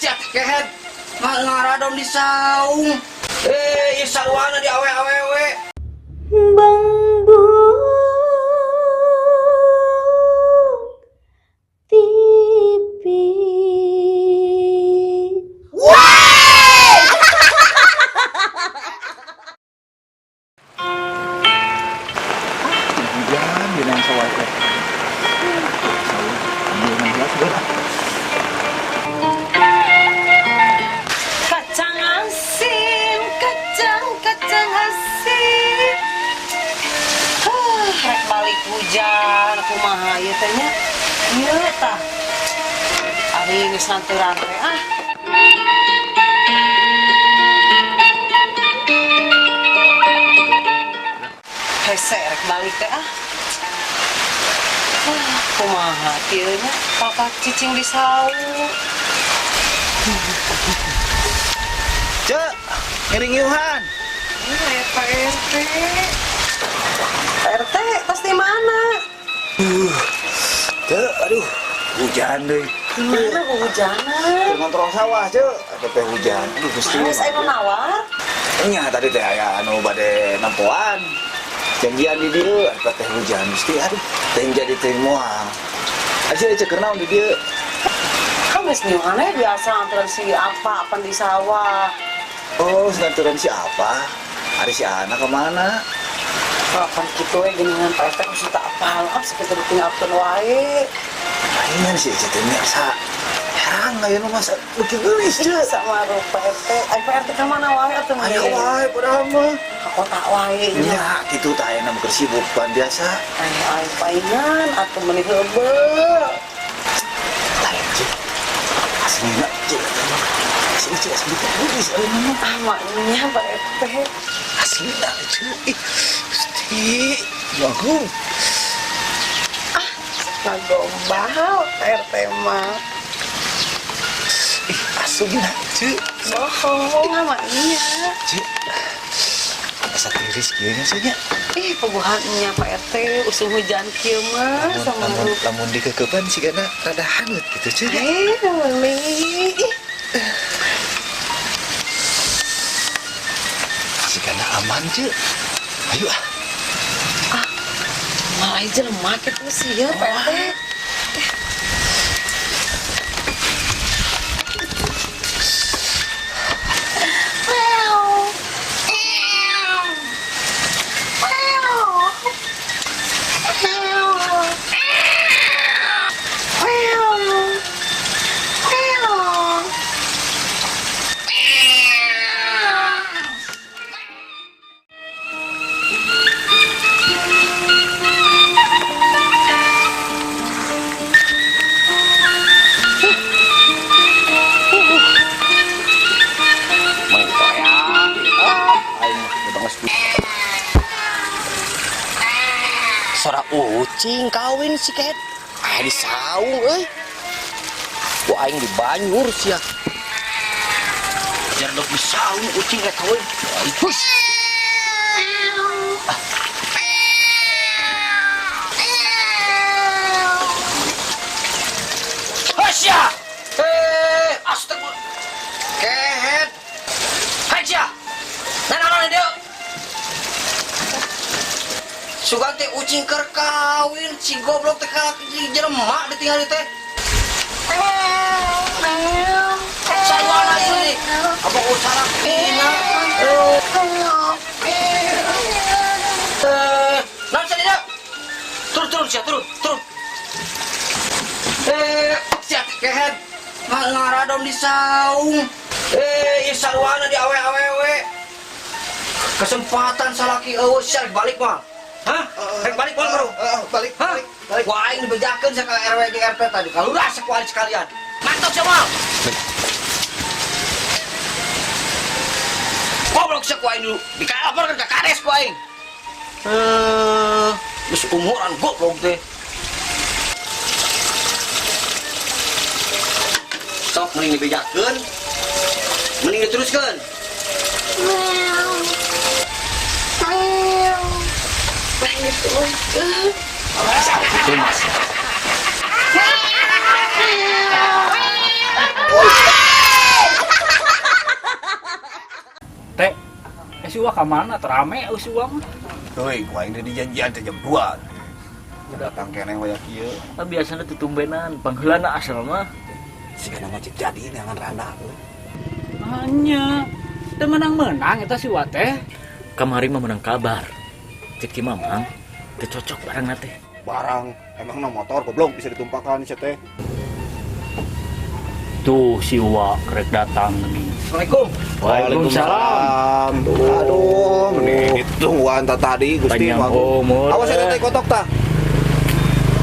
Siap kehet ngaradon di saung. Isaluana di awe-awewe. Bang Bu TV. Hujan di nang sawah teh. Sawah, ambil 16 belah. Kacang asin, kacang asin. Rek balik hujan, kumaha ieu teh nya? Ieu tah. Ari geus nanturan teh Hese rek balik teh kumaha kieu nya? Kakak cicing di saung. Cek, ngiring yuhan. Pak RT. Pak RT, pasti mana? Cek, aduh, hujan deh. Gimana hujanan? Ngontrol sawah, Cek. Ada teh hujan. Aduh, Gusti. Geus aya nawar? Nya tadi teh aya anu bade nampoan. Janjian di dieu ada teh hujan. Gusti, aduh, teh jadi teh moal. Aja cek naon di dieu. Kan geus nyuhane biasa antara si apa di sawah. Oh, senaturan siapa? Hari si Ana kemana? Kapan kitu we geuningan Pak RT geus tak apal, sekitar ditinggalkeun wae. Lain sih teh biasa. Herang aya nu masa beuki geulis Cek. Sama rupa Pak RT. Ai Pak RT ka mana wae atuh mah? Aya wae padahal mah. Ka kota wae nya. Ya, gitu tah aya keur sibuk pan biasa. Ai paingan atuh meuni heubeul. Lain Cek. Aslinya Cek. Sini Cek asli teh geulis aya mah. Maknya Pak RT. Aslinya Cek. Ih, Gusti. Bagus. Ngagombal Pak RT mah. Aslinya Cek. Bohong maknya. Cek. Asa tiris kieu nya saja. Pebuhannya Pak RT usung hujan kieu mah sama Lamun dikekepan sigana rada hangat gitu Cek. Meli. Sigana aman Cek. Ayo Malah jelema kitu sih ya Pak RT. Sora ucing kawin si ket. Di saung euy. Ku aing di Banyur sia. Jar dok di saung ucing rek kawin. Hush. Hasya. Astagfirullah. Kehet. Hasya. Nah, dia. Sugan teh ucing keur kawin si goblok teh ka jelema ditinggal teh. Saluana ini. Apa usara pina? Naon sih dia? Turun sia, turun. Siap kehet ngaradon di saung. Saluana di awe-awewe. Kesempatan salaki eueuh sia balik mah. Hah? Rek balik balik bro. Balik. Wah aing dibejakeun sa RW RT tadi. Kalau udah sekuali sekalian. Mantap semua. Goblok sa aing dulu. Dikalaporkeun ka kades ku aing. Geus umuran goblok teh. Sok mending dibejakeun. Mending diteruskeun. Itu mas. usiwa ka mana terame usiwa mah. Heuy, ku aing di janjian teh jam 2. Datang keneh we kieu. Biasana tutumbenan pangheulana asal mah. Sigana mah cek jadi neangan randa. Hanya teu menang-menang eta si Wate. Kamari mah menang kabar. Cek ki Mamang teu cocok barang teh. Barang emang na motor goblok bisa ditumpahkan sia teh. Tuh si Uwa rek datang nih. Assalamualaikum. Waalaikumsalam. Aduh, meni ditungguan tadi Gusti Panjang mah. umur. Awas eta teh kotok tah.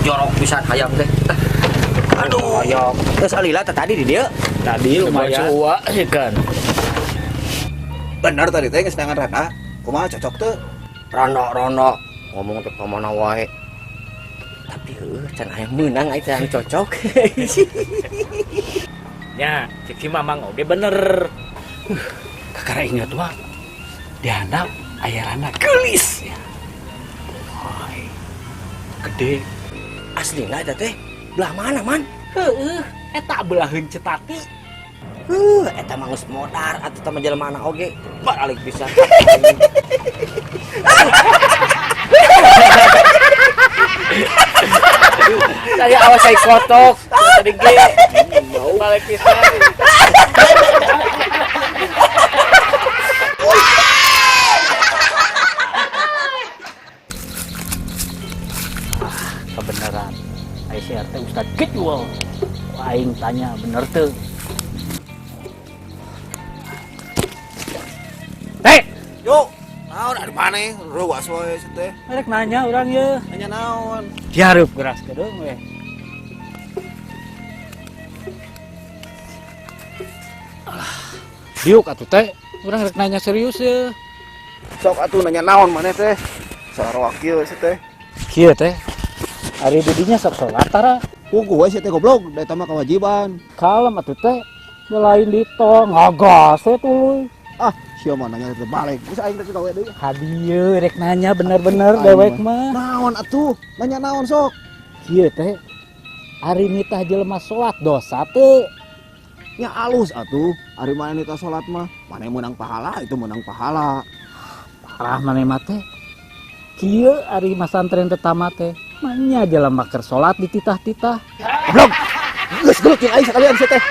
Jorok pisan hayam teh. Aduh. Hayam. Geus alila tadi di dieu. Tadi lumayan si Uwa sih kan. Bener tadi teh geus neangan randa. Kumaha cocok teh? Rono ngomong teh pamana wae. Tapi can hayang meunang ai teh cocok. Ya, cek Mamang oge bener. Kakara ingat wah. Di handap aya randa geulis ya. Hai. Gede. Aslina eta teh belah mana man? Heueuh, eta belaheun cetati. Eta mah geus modar atuh teh jelema oge. Balik pisan. Saya awas saya kotok. Tadi ge. Balik pisan. Kebenaran. Aisyah teh Ustad Kitwal. Aing tanya bener teu. Hei, Yuk, naon ari maneh? Ruas wae sia teh. merek nanya urang ye. Nanya naon? Dihareup geras kedeung we. Diuk atuh teh, urang rek nanya serius ye. Sok atuh nanya naon maneh teh? Sarua kieu sia teh. Kieu teh. Ari didinya sok salat tara. Pugu we sia teh goblok, da eta mah kewajiban. Kalem atuh teh. Lain di tol ngagas we tuluy. Ah, sia mah nanya teh balik. Geus aing teh gawe deui. Hadieu rek nanya bener-bener dewek mah. Naon atuh? Nanya naon sok? Kieu teh. Ari nitah jelema salat dosa teu. Nya alus atuh. Ari maneh nita salat mah, maneh menang pahala, itu menang pahala. Parah maneh mah teh. Kieu ari masantren teh tamat teh. Manya jelema keur salat di titah-titah. Goblok. Geus gelut jeung aing sakalian sia teh.